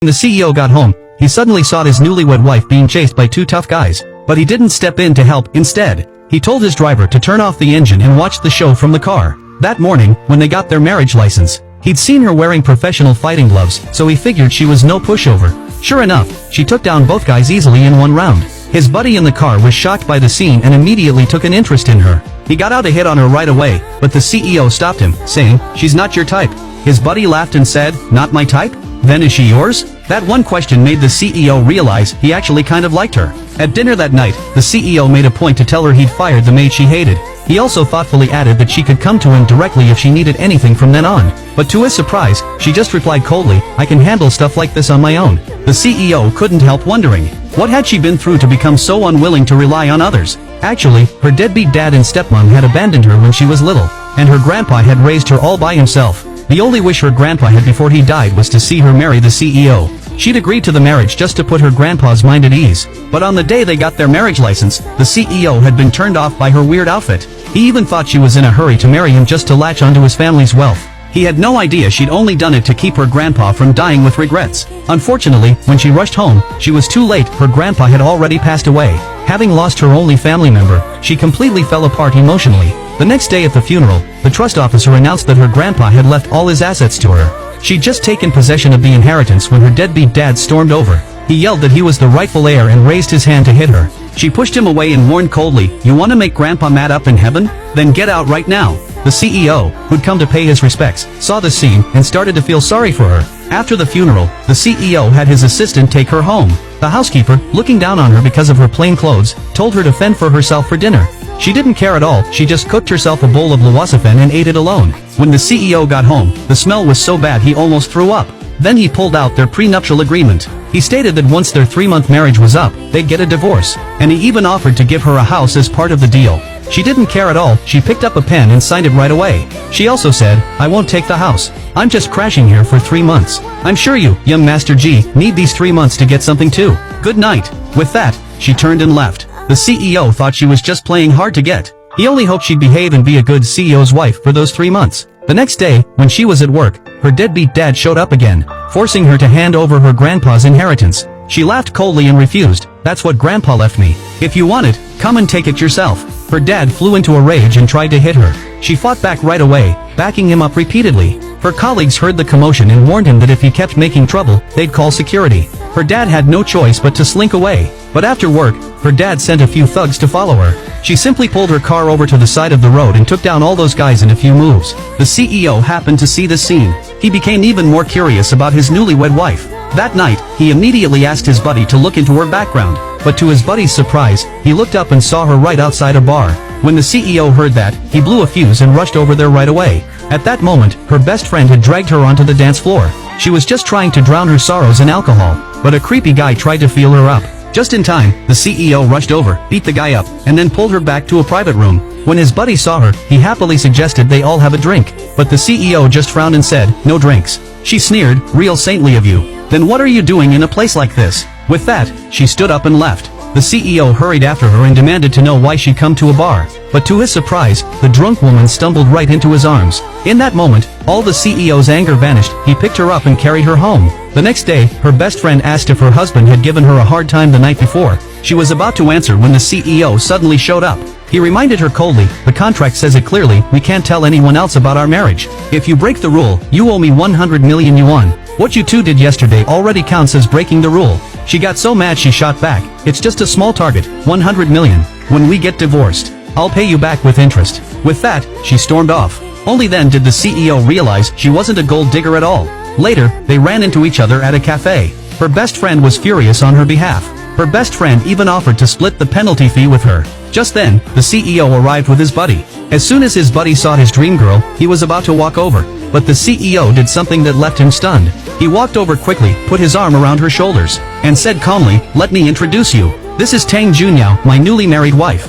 When the CEO got home, he suddenly saw his newlywed wife being chased by two tough guys, but he didn't step in to help. Instead, he told his driver to turn off the engine and watch the show from the car. That morning, when they got their marriage license, he'd seen her wearing professional fighting gloves, so he figured she was no pushover. Sure enough, she took down both guys easily in one round. His buddy in the car was shocked by the scene and immediately took an interest in her. He got out to hit on her right away, but the CEO stopped him, saying, "She's not your type." His buddy laughed and said, "Not my type? Then is she yours?" That one question made the CEO realize he actually kind of liked her. At dinner that night, the CEO made a point to tell her he'd fired the maid she hated. He also thoughtfully added that she could come to him directly if she needed anything from then on. But to his surprise, she just replied coldly, "I can handle stuff like this on my own." The CEO couldn't help wondering, what had she been through to become so unwilling to rely on others? Actually, her deadbeat dad and stepmom had abandoned her when she was little, and her grandpa had raised her all by himself. The only wish her grandpa had before he died was to see her marry the CEO. She'd agreed to the marriage just to put her grandpa's mind at ease. But on the day they got their marriage license, the CEO had been turned off by her weird outfit. He even thought she was in a hurry to marry him just to latch onto his family's wealth. He had no idea she'd only done it to keep her grandpa from dying with regrets. Unfortunately, when she rushed home, she was too late. Her grandpa had already passed away. Having lost her only family member, she completely fell apart emotionally. The next day at the funeral, the trust officer announced that her grandpa had left all his assets to her. She'd just taken possession of the inheritance when her deadbeat dad stormed over. He yelled that he was the rightful heir and raised his hand to hit her. She pushed him away and warned coldly, "You want to make Grandpa mad up in heaven? Then get out right now." The CEO, who'd come to pay his respects, saw the scene and started to feel sorry for her. After the funeral, the CEO had his assistant take her home. The housekeeper, looking down on her because of her plain clothes, told her to fend for herself for dinner. She didn't care at all. She just cooked herself a bowl of Luwasafen and ate it alone. When the CEO got home, the smell was so bad he almost threw up. Then he pulled out their prenuptial agreement. He stated that once their 3-month marriage was up, they'd get a divorce, and he even offered to give her a house as part of the deal. She didn't care at all. She picked up a pen and signed it right away. She also said, "I won't take the house. I'm just crashing here for 3 months. I'm sure you, young Master G, need these 3 months to get something too. Good night." With that, she turned and left. The CEO thought she was just playing hard to get. He only hoped she'd behave and be a good CEO's wife for those 3 months. The next day, when she was at work, her deadbeat dad showed up again, forcing her to hand over her grandpa's inheritance. She laughed coldly and refused. "That's what Grandpa left me. If you want it, come and take it yourself." Her dad flew into a rage and tried to hit her. She fought back right away, backing him up repeatedly. Her colleagues heard the commotion and warned him that if he kept making trouble, they'd call security. Her dad had no choice but to slink away. But after work, her dad sent a few thugs to follow her. She simply pulled her car over to the side of the road and took down all those guys in a few moves. The CEO happened to see the scene. He became even more curious about his newlywed wife. That night, he immediately asked his buddy to look into her background. But to his buddy's surprise, he looked up and saw her right outside a bar. When the CEO heard that, he blew a fuse and rushed over there right away. At that moment, her best friend had dragged her onto the dance floor. She was just trying to drown her sorrows in alcohol, but a creepy guy tried to feel her up. Just in time, the CEO rushed over, beat the guy up, and then pulled her back to a private room. When his buddy saw her, he happily suggested they all have a drink. But the CEO just frowned and said, "No drinks." She sneered, "Real saintly of you. Then what are you doing in a place like this?" With that, she stood up and left. The CEO hurried after her and demanded to know why she'd come to a bar. But to his surprise, the drunk woman stumbled right into his arms. In that moment, all the CEO's anger vanished. He picked her up and carried her home. The next day, her best friend asked if her husband had given her a hard time the night before. She was about to answer when the CEO suddenly showed up. He reminded her coldly, "The contract says it clearly, we can't tell anyone else about our marriage. If you break the rule, you owe me 100 million yuan. What you two did yesterday already counts as breaking the rule." She got so mad she shot back, "It's just a small target, 100 million. When we get divorced, I'll pay you back with interest." With that, she stormed off. Only then did the CEO realize she wasn't a gold digger at all. Later, they ran into each other at a cafe. Her best friend was furious on her behalf. Her best friend even offered to split the penalty fee with her. Just then, the CEO arrived with his buddy. As soon as his buddy saw his dream girl, he was about to walk over. But the CEO did something that left him stunned. He walked over quickly, put his arm around her shoulders, and said calmly, "Let me introduce you. This is Tang Junyao, my newly married wife."